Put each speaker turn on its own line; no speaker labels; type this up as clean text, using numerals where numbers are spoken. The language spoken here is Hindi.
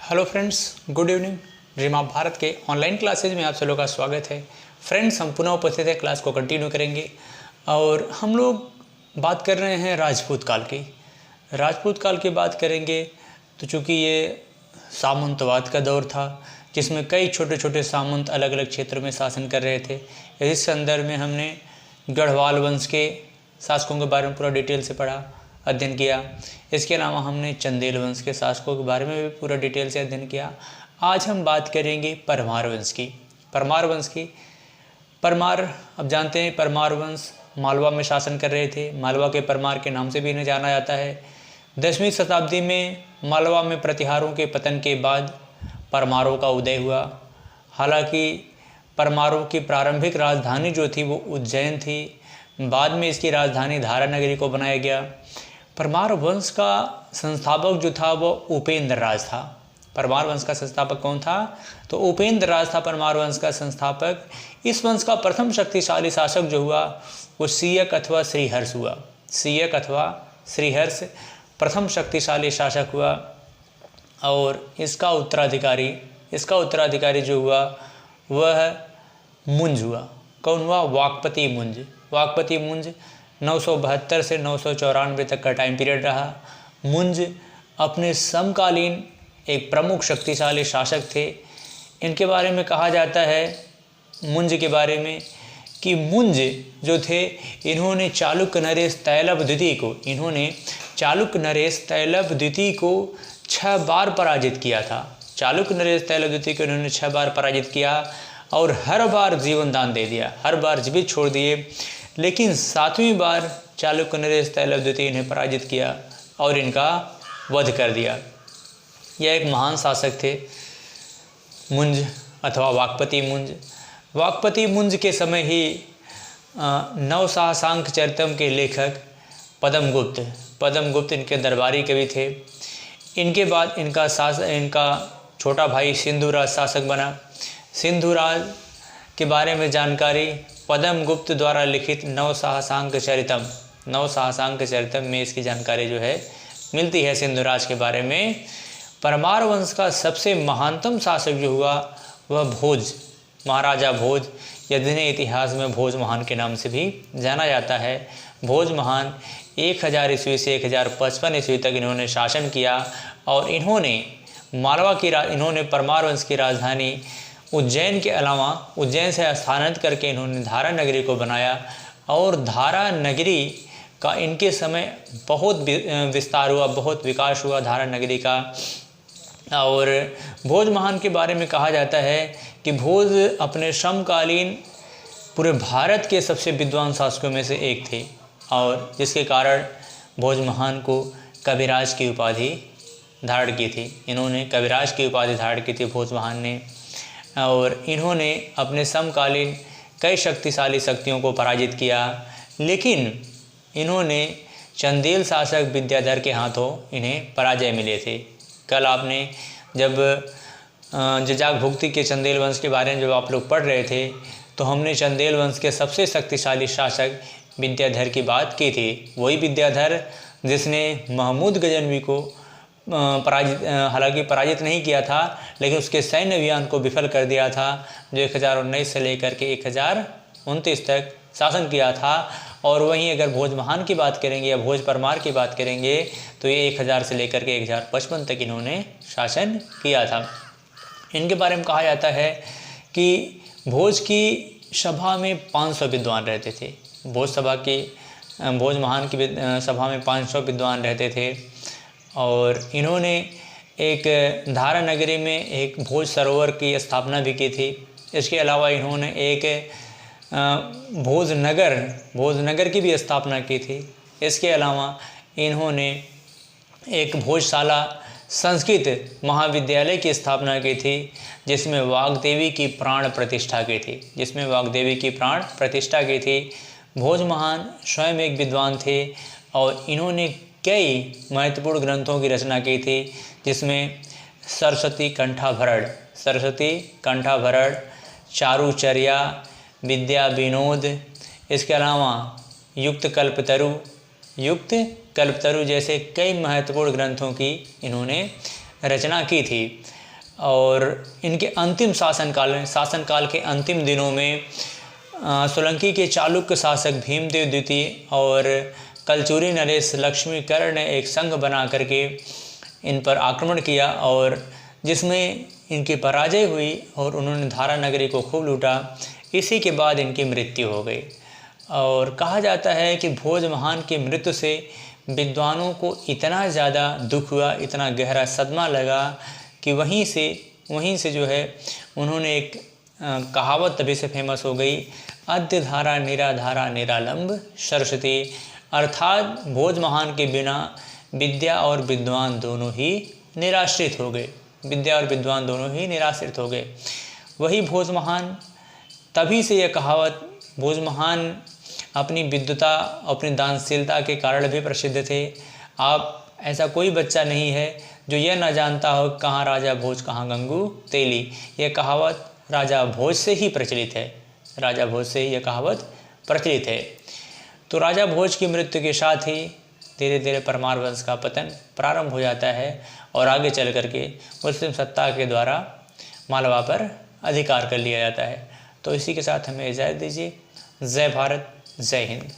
Hello friends, good evening. Dream of Bharat के ऑनलाइन क्लासेज में आप सभी का स्वागत है। फ्रेंड्स, हम पुनः उपस्थित है, क्लास को कंटिन्यू करेंगे और हम लोग बात कर रहे हैं राजपूत काल की। राजपूत काल की बात करेंगे तो चूँकि ये सामंतवाद का दौर था जिसमें कई छोटे छोटे सामंत अलग अलग क्षेत्रों में शासन कर रहे थे। इस संदर्भ में हमने गढ़वाल वंश के शासकों के बारे में पूरा डिटेल से पढ़ा, अध्ययन किया। इसके अलावा हमने चंदेल वंश के शासकों के बारे में भी पूरा डिटेल से अध्ययन किया। आज हम बात करेंगे परमार वंश की। परमार अब जानते हैं, परमार वंश मालवा में शासन कर रहे थे। मालवा के परमार के नाम से भी इन्हें जाना जाता है। 10वीं शताब्दी में मालवा में प्रतिहारों के पतन के बाद परमारों का उदय हुआ। हालांकि परमारों की प्रारंभिक राजधानी जो थी वो उज्जैन थी। बाद में इसकी राजधानी धारा नगरी को बनाया गया। परमार वंश का संस्थापक जो था वो उपेंद्र राज था। परमार वंश का संस्थापक कौन था? तो उपेंद्र राज था परमार वंश का संस्थापक। इस वंश का प्रथम शक्तिशाली शासक जो हुआ वो सीयक अथवा श्रीहर्ष हुआ। सीयक अथवा श्रीहर्ष प्रथम शक्तिशाली शासक हुआ और इसका उत्तराधिकारी जो हुआ वह मुंज हुआ। कौन हुआ? वाकपति मुंज। वाकपति मुंज 972 से 994 तक का टाइम पीरियड रहा। मुंज अपने समकालीन एक प्रमुख शक्तिशाली शासक थे। इनके बारे में कहा जाता है, मुंज के बारे में, कि मुंज जो थे इन्होंने चालुक्य नरेश तैलभ द्वितीय को 6 बार पराजित किया था। चालुक्य नरेश तैलभ द्वितीय को इन्होंने 6 बार पराजित किया और हर बार जीवन दान दे दिया, हर बार जीवित छोड़ दिए। लेकिन 7वीं बार चालुक्य नरेश तैलभ द्वितीय इन्हें पराजित किया और इनका वध कर दिया। यह एक महान शासक थे मुंज अथवा वाकपति मुंज। वाकपति मुंज के समय ही नवसाहसांक चरितम के लेखक पद्मगुप्त इनके दरबारी कवि थे। इनके बाद इनका छोटा भाई सिंधुराज शासक बना। सिंधुराज के बारे में जानकारी पद्मगुप्त द्वारा लिखित नवसाहसांक चरितम में इसकी जानकारी जो है मिलती है सिंधुराज के बारे में। परमार वंश का सबसे महानतम शासक जो हुआ वह भोज, महाराजा भोज, यद्यपि इतिहास में भोज महान के नाम से भी जाना जाता है। भोज महान 1000 ईस्वी से 1055 ईस्वी तक इन्होंने शासन किया और इन्होंने परमार वंश की राजधानी उज्जैन के अलावा उज्जैन से स्थानांतरित करके इन्होंने धारा नगरी को बनाया और धारा नगरी का इनके समय बहुत विस्तार हुआ, बहुत विकास हुआ धारा नगरी का। और भोज महान के बारे में कहा जाता है कि भोज अपने समकालीन पूरे भारत के सबसे विद्वान शासकों में से एक थे और जिसके कारण भोज महान को कविराज की उपाधि धारण की थी। इन्होंने कविराज की उपाधि धारण की थी भोज महान ने, और इन्होंने अपने समकालीन कई शक्तिशाली शक्तियों को पराजित किया। लेकिन इन्होंने चंदेल शासक विद्याधर के हाथों इन्हें पराजय मिले थे। कल आपने जब जजाक भुक्ति के चंदेल वंश के बारे में जब आप लोग पढ़ रहे थे तो हमने चंदेल वंश के सबसे शक्तिशाली शासक विद्याधर की बात की थी। वही विद्याधर जिसने महमूद गजनवी को हालांकि पराजित नहीं किया था, लेकिन उसके सैन्य अभियान को विफल कर दिया था, जो 1019 से लेकर के 1029 तक शासन किया था। और वहीं अगर भोज महान की बात करेंगे या भोज परमार की बात करेंगे तो ये 1000 से लेकर के 1055 तक इन्होंने शासन किया था। इनके बारे में कहा जाता है कि भोज की सभा में 500 विद्वान रहते थे। भोज महान की सभा में 500 विद्वान रहते थे और इन्होंने एक धारा नगरी में एक भोज सरोवर की स्थापना भी की थी। इसके अलावा इन्होंने एक भोजनगर की भी स्थापना की थी। इसके अलावा इन्होंने एक भोजशाला संस्कृत महाविद्यालय की स्थापना की थी जिसमें वाग्देवी की प्राण प्रतिष्ठा की थी। भोज महान स्वयं एक विद्वान थे और इन्होंने कई महत्वपूर्ण ग्रंथों की रचना की थी, जिसमें सरस्वती कंठाभरण, चारुचर्या, विद्या विनोद, इसके अलावा युक्त कल्पतरु जैसे कई महत्वपूर्ण ग्रंथों की इन्होंने रचना की थी। और इनके अंतिम शासनकाल के अंतिम दिनों में सोलंकी के चालुक्य शासक भीमदेव द्वितीय और कलचुरी नरेश लक्ष्मीकर्ण ने एक संघ बना करके इन पर आक्रमण किया और जिसमें इनकी पराजय हुई और उन्होंने धारा नगरी को खूब लूटा। इसी के बाद इनकी मृत्यु हो गई और कहा जाता है कि भोज महान की मृत्यु से विद्वानों को इतना ज़्यादा दुख हुआ, इतना गहरा सदमा लगा कि वहीं से जो है उन्होंने एक कहावत तभी से फेमस हो गई, अद्य धारा निराधारा निरालंब सरस्वती, अर्थात भोज महान के बिना विद्या और विद्वान दोनों ही निराश्रित हो गए। विद्या और विद्वान दोनों ही निराश्रित हो गए। वही भोज महान, तभी से यह कहावत, भोज महान अपनी विद्वता, अपनी दानशीलता के कारण भी प्रसिद्ध थे। आप ऐसा कोई बच्चा नहीं है जो यह ना जानता हो कहाँ राजा भोज कहाँ गंगू तेली। यह कहावत राजा भोज से ही प्रचलित है, राजा भोज से ही यह कहावत प्रचलित है। तो राजा भोज की मृत्यु के साथ ही धीरे धीरे परमार वंश का पतन प्रारंभ हो जाता है और आगे चल करके मुस्लिम सत्ता के द्वारा मालवा पर अधिकार कर लिया जाता है। तो इसी के साथ हमें इजाज़त दीजिए। जय भारत, जय हिंद।